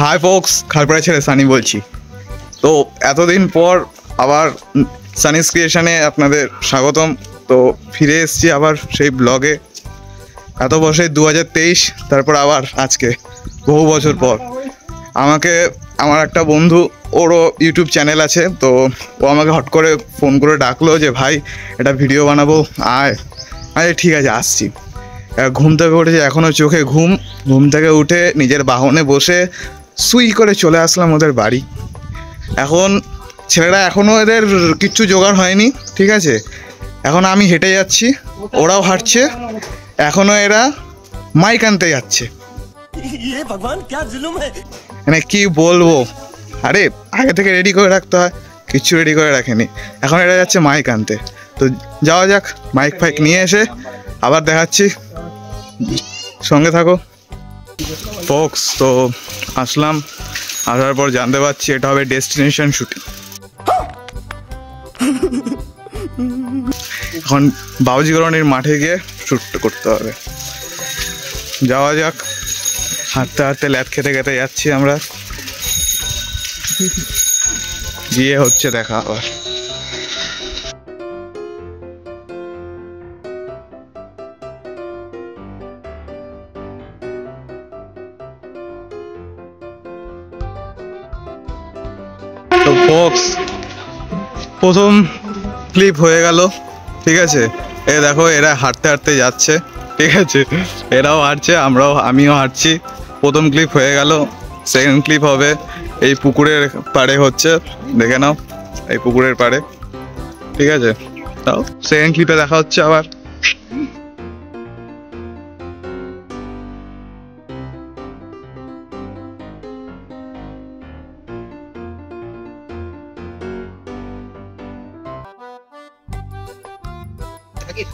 High folks, Khalpara ছেড়ে সানি বলছি। তো এতদিন পর আবার সানিস ক্রিয়েশনে আপনাদের স্বাগতম। তো ফিরে এসেছি আবার সেই ব্লগে। এত বছর 2023, তারপর আবার আজকে বহু বছর পর আমাকে আমার একটা বন্ধু, ওরও ইউটিউব চ্যানেল আছে, তো ও আমাকে হট করে ফোন করে ডাকলো যে ভাই একটা ভিডিও বানাবো, আয়। আরে ঠিক আছে, আসছি। ঘুম থেকে উঠেছে, এখনও চোখে ঘুম থেকে উঠে নিজের বাহনে বসে সুই করে চলে আসলাম ওদের বাড়ি। এখন ছেলেরা এখনও এদের কিচ্ছু জোগাড় হয়নি, ঠিক আছে। এখন আমি হেঁটে যাচ্ছি, ওরাও হাঁটছে, এখনও এরা মাইক আনতে যাচ্ছে। মানে কি বলবো, আরে আগে থেকে রেডি করে রাখতে হয়, কিচ্ছু রেডি করে রাখেনি। এখন এরা যাচ্ছে মাইক আনতে। তো যাওয়া যাক, মাইক ফাইক নিয়ে এসে আবার দেখাচ্ছি, সঙ্গে থাকো ফোক্স। তো আসলাম, আসার পর জানতে পারছি এটা হবে ডেস্টিনেশন শুটিং। এখন বাবুজি কলোনির মাঠে গিয়ে শ্যুট করতে হবে। যাওয়া যাক, হাঁটতে হাঁটতে ল্যাদ খেতে খেতে যাচ্ছি আমরা। গিয়ে হচ্ছে দেখা আবার। তো ফোক্স, প্রথম ক্লিপ হয়ে গেল, ঠিক আছে। এ দেখো, এরা হাঁটতে হাঁটতে যাচ্ছে, ঠিক আছে। এরাও হাঁটছে, আমিও হাঁটছি। প্রথম ক্লিপ হয়ে গেল, সেকেন্ড ক্লিপ হবে এই পুকুরের পাড়ে, হচ্ছে দেখে নাও, এই পুকুরের পাড়ে, ঠিক আছে। তাও সেকেন্ড ক্লিপে দেখা হচ্ছে আবার।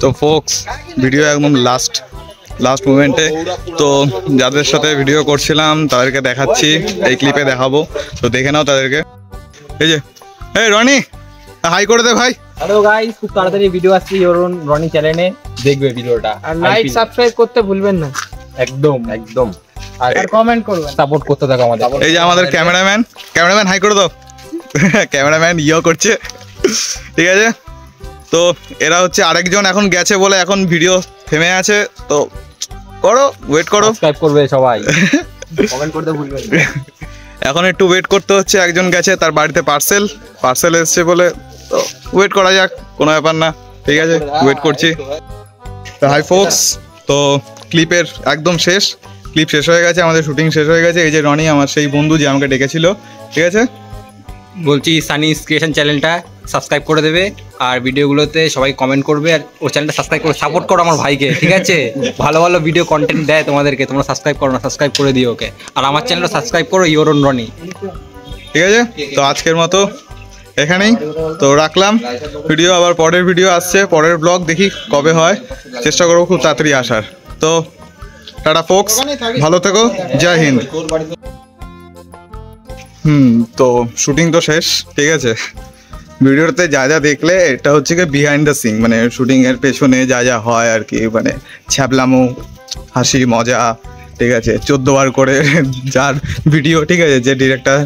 তো ফোক্স, ভিডিও একদম লাস্ট মুমেন্টে। তো যাদের সাথে ভিডিও করছিলাম তাদেরকে দেখাচ্ছি, এই ক্লিপে দেখাবো, তো দেখে নাও তাদেরকে। এই যে, এই রনি, হাই করে দে ভাই। হ্যালো গাইস, খুব তাড়াতাড়ি ভিডিও আসছে ইওরন রনি চ্যানেলে, দেখবে ভিডিওটা। আর লাইক সাবস্ক্রাইব করতে ভুলবেন না, একদম। আর কমেন্ট করবেন, সাপোর্ট করতে থাকো আমাদের। এই যে আমাদের ক্যামেরাম্যান হাই করে দাও। ক্যামেরাম্যান করছে, ঠিক আছে। তো এরা হচ্ছে আরেকজন এখন গেছে বলে এখন ভিডিও থেমে আছে, তো ওয়েট করো, সাবস্ক্রাইব করবে সবাই, কমেন্ট করতে ভুলবেন না। এখন একটু ওয়েট করতে হচ্ছে, একজন গেছে, তার বাড়িতে পার্সেল এসছে বলে, তো ওয়েট করা যাক, কোনো ব্যাপার না, ঠিক আছে, ওয়েট করছি। তো হাই ফোক্স, তো ক্লিপের একদম ক্লিপ শেষ হয়ে গেছে, আমাদের শুটিং শেষ হয়ে গেছে। এই যে রনি, আমার সেই বন্ধু যে আমাকে ডেকেছিল, ঠিক আছে। বলছি সানিস ক্রিয়েশন চ্যানেলটা সাবস্ক্রাইব করে দেবে, আর ভিডিওগুলোতে সবাই কমেন্ট করবে, আর ওই চ্যানেলটা সাবস্ক্রাইব করে সাপোর্ট করো আমার ভাইকে, ঠিক আছে। ভালো ভিডিও কন্টেন্ট দেয় তোমাদেরকে, তোমরা সাবস্ক্রাইব করো না, সাবস্ক্রাইব করে দিও ওকে। আর আমার চ্যানেলটা সাবস্ক্রাইব করো, ইওরন রনি, ঠিক আছে। তো আজকের মতো এখানেই তো রাখলাম ভিডিও। আবার পরের ভিডিও আসছে, পরের ব্লগ দেখি কবে হয়, চেষ্টা করবো খুব তাড়াতাড়ি আসার। তো টাটা ফোক্স, ভালো থেকো, জয় হিন্দ। তো শুটিং তো শেষ, ঠিক আছে। ভিডিওতে যা দেখলে, এটা হচ্ছে কি বিহাইন্ড দ্য সিন, মানে শুটিং এর পেছনে যা হয় আর কি, মানে ছ্যাবলামো, হাসি মজা, ঠিক আছে। 14 বার করে যার ভিডিও, ঠিক আছে, যে ডিরেক্টর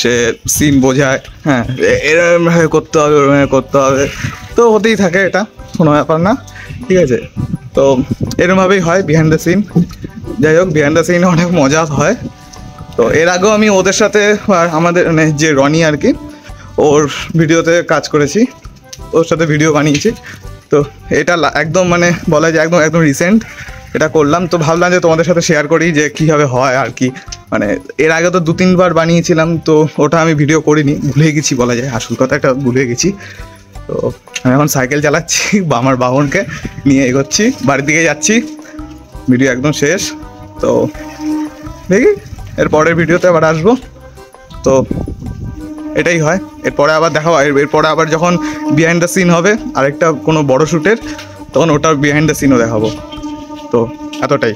সে সিন বোঝায়, হ্যাঁ, এরকম করতে হবে, ওরকম করতে হবে, তো হতেই থাকে, এটা কোনো ব্যাপার না, ঠিক আছে। তো এরকমভাবেই হয় বিহাইন্ড দ্য সিন। যাই হোক, বিহাইন্ড দ্য সিন অনেক মজা হয়। তো এর আগেও আমি ওদের সাথে, আমাদের মানে যে রনি আর কি, ওর ভিডিওতে কাজ করেছি, ওর সাথে ভিডিও বানিয়েছি। তো এটা একদম মানে বলা যায় একদম রিসেন্ট এটা করলাম। তো ভাবলাম যে তোমাদের সাথে শেয়ার করি যে কীভাবে হয় আর কি। মানে এর আগে তো 2-3 বার বানিয়েছিলাম, তো ওটা আমি ভিডিও করিনি, ভুলে গেছি বলা যায়, আসল কথা একটা ভুলে গেছি। তো আমি এখন সাইকেল চালাচ্ছি, আমার বাহনকে নিয়ে এগোচ্ছি, বাড়ির দিকে যাচ্ছি, ভিডিও একদম শেষ। তো দেখি এর পরের ভিডিওতে আবার আসবো। তো এটাই হয়, এরপরে আবার দেখা হয়, এরপরে আবার যখন বিহাইন্ড দ্য সিন হবে আরেকটা কোনো বড় শ্যুটের, তখন ওটার বিহাইন্ড দ্য সিনও দেখাবো। তো এতটাই।